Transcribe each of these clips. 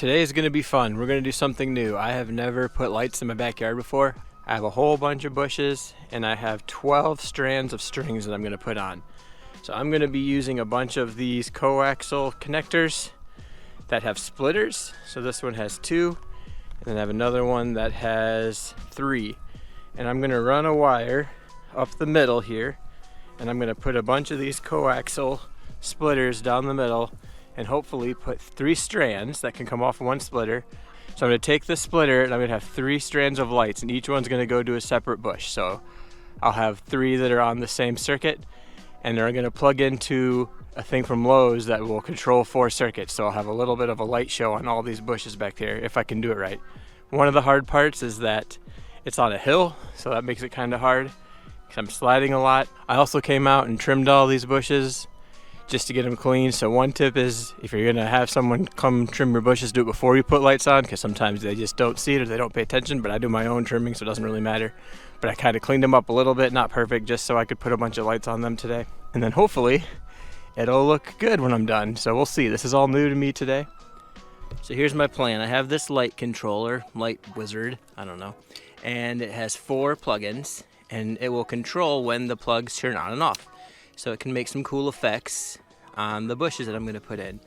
Today is going to be fun. We're going to do something new. I have never put lights in my backyard before. I have a whole bunch of bushes and I have 12 strands of strings that I'm going to put on. So I'm going to be using a bunch of these coaxial connectors that have splitters. So this one has 2, and then I have another one that has 3. And I'm going to run a wire up the middle here, and I'm going to put a bunch of these coaxial splitters down the middle and hopefully put 3 strands that can come off one splitter. So I'm going to take this splitter and I'm going to have 3 strands of lights, and each one's going to go to a separate bush. So I'll have 3 that are on the same circuit, and they're going to plug into a thing from Lowe's that will control 4 circuits. So I'll have a little bit of a light show on all these bushes back there if I can do it right. One of the hard parts is that it's on a hill, so that makes it kind of hard because I'm sliding a lot. I also came out and trimmed all these bushes just to get them clean. So one tip is, if you're gonna have someone come trim your bushes, do it before you put lights on, because sometimes they just don't see it or they don't pay attention. But I do my own trimming, so it doesn't really matter. But I kind of cleaned them up a little bit, not perfect, just so I could put a bunch of lights on them today. And then hopefully it'll look good when I'm done. So we'll see. This is all new to me today. So here's my plan. I have this light controller, lightwizard, I don't know, and it has 4 plugins, and it will control when the plugs turn on and off. So it can make some cool effects on the bushes that I'm going to put in.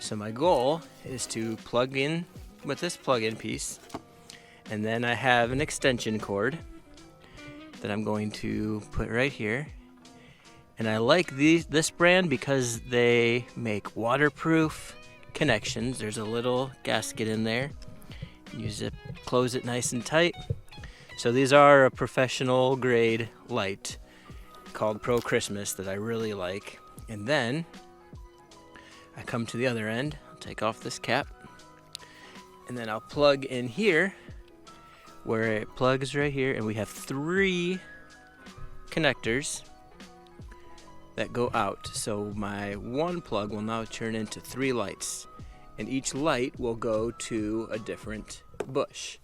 So my goal is to plug in with this plug-in piece, and then I have an extension cord that I'm going to put right here. And I like this brand because they make waterproof connections. There's a little gasket in there. You zip, close it nice and tight. So these are a professional grade light called ProChristmas that I really like. And then I come to the other end, I'll take off this cap, and then I'll plug in here where it plugs right here, and we have 3 connectors that go out. So my one plug will now turn into 3 lights, and each light will go to a different bush.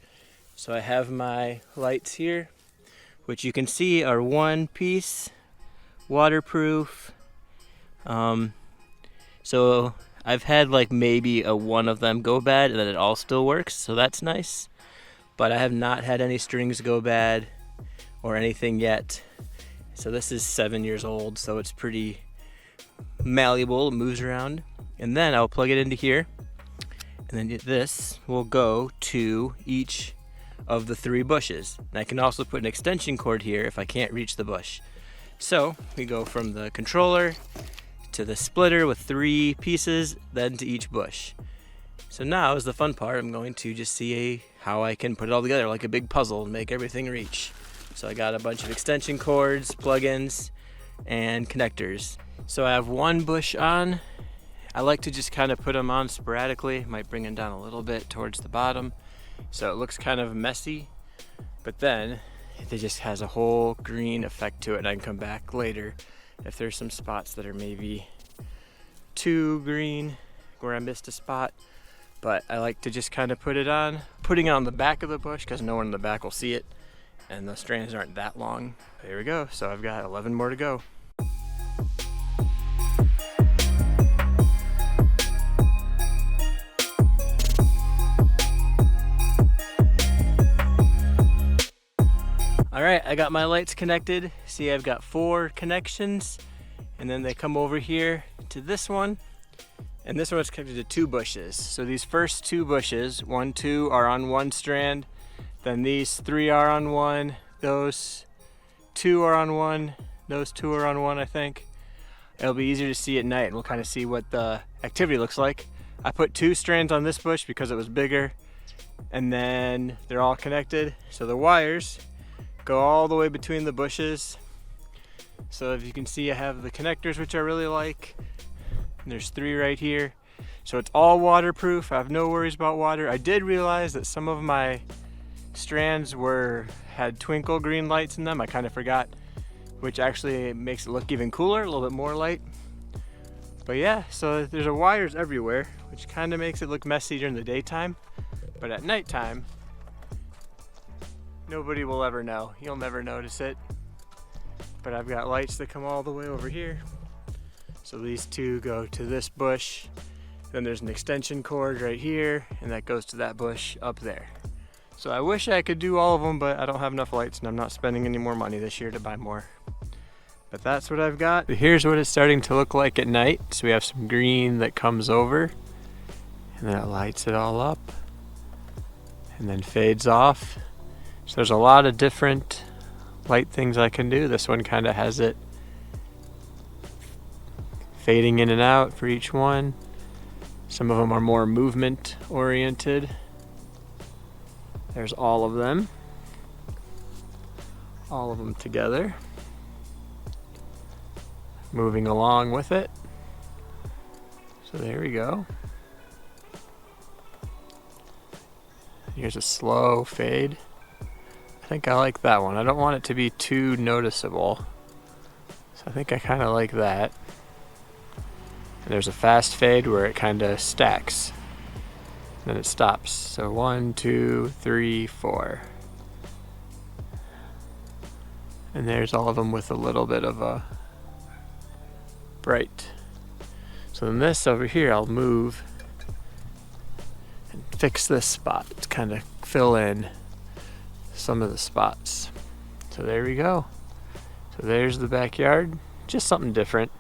So I have my lights here, which you can see are one piece, waterproof. So I've had like maybe one of them go bad, and then it all still works, so that's nice. But I have not had any strings go bad or anything yet. So this is 7 years old, so it's pretty malleable, it moves around. And then I'll plug it into here, and then this will go to each of the 3 bushes. And I can also put an extension cord here if I can't reach the bush. So we go from the controller to the splitter with 3 pieces, then to each bush. So now is the fun part. I'm going to just see how I can put it all together like a big puzzle and make everything reach. So I got a bunch of extension cords, plugins, and connectors. So I have 1 bush on. I like to just kind of put them on sporadically. Might bring them down a little bit towards the bottom, so it looks kind of messy. But then it just has a whole green effect to it, and I can come back later if there's some spots that are maybe too green where I missed a spot. But I like to just kind of putting it on the back of the bush, because no one in the back will see it, and the strands aren't that long. There we go. So I've got 11 more to go. All right, I got my lights connected. See, I've got 4 connections, and then they come over here to this one, and this one is connected to 2 bushes. So these first 2 bushes, 1, 2, are on 1 strand. Then these 3 are on 1. Those 2 are on 1. Those 2 are on 1, I think. It'll be easier to see at night, and we'll kind of see what the activity looks like. I put 2 strands on this bush because it was bigger, and then they're all connected. So the wires go all the way between the bushes. So if you can see, I have the connectors, which I really like. And there's 3 right here. So it's all waterproof. I have no worries about water. I did realize that some of my strands had twinkle green lights in them. I kind of forgot, which actually makes it look even cooler, a little bit more light. But yeah, so there's wires everywhere, which kind of makes it look messy during the daytime. But at nighttime, nobody will ever know. You'll never notice it. But I've got lights that come all the way over here. So these 2 go to this bush, Then there's an extension cord right here, and that goes to that bush up there. So I wish I could do all of them, but I don't have enough lights, and I'm not spending any more money this year to buy more. But that's what I've got. Here's what it's starting to look like at night. So we have some green that comes over, and then it lights it all up, and then fades off. So there's a lot of different light things I can do. This one kind of has it fading in and out for each one. Some of them are more movement oriented. There's all of them together, moving along with it. So there we go. Here's a slow fade. I think I like that one. I don't want it to be too noticeable, so I think I kind of like that. And there's a fast fade where it kind of stacks, then it stops. So 1, 2, 3, 4. And there's all of them with a little bit of a bright. So then this over here, I'll move and fix this spot to kind of fill in some of the spots. So there we go. So there's the backyard, just something different.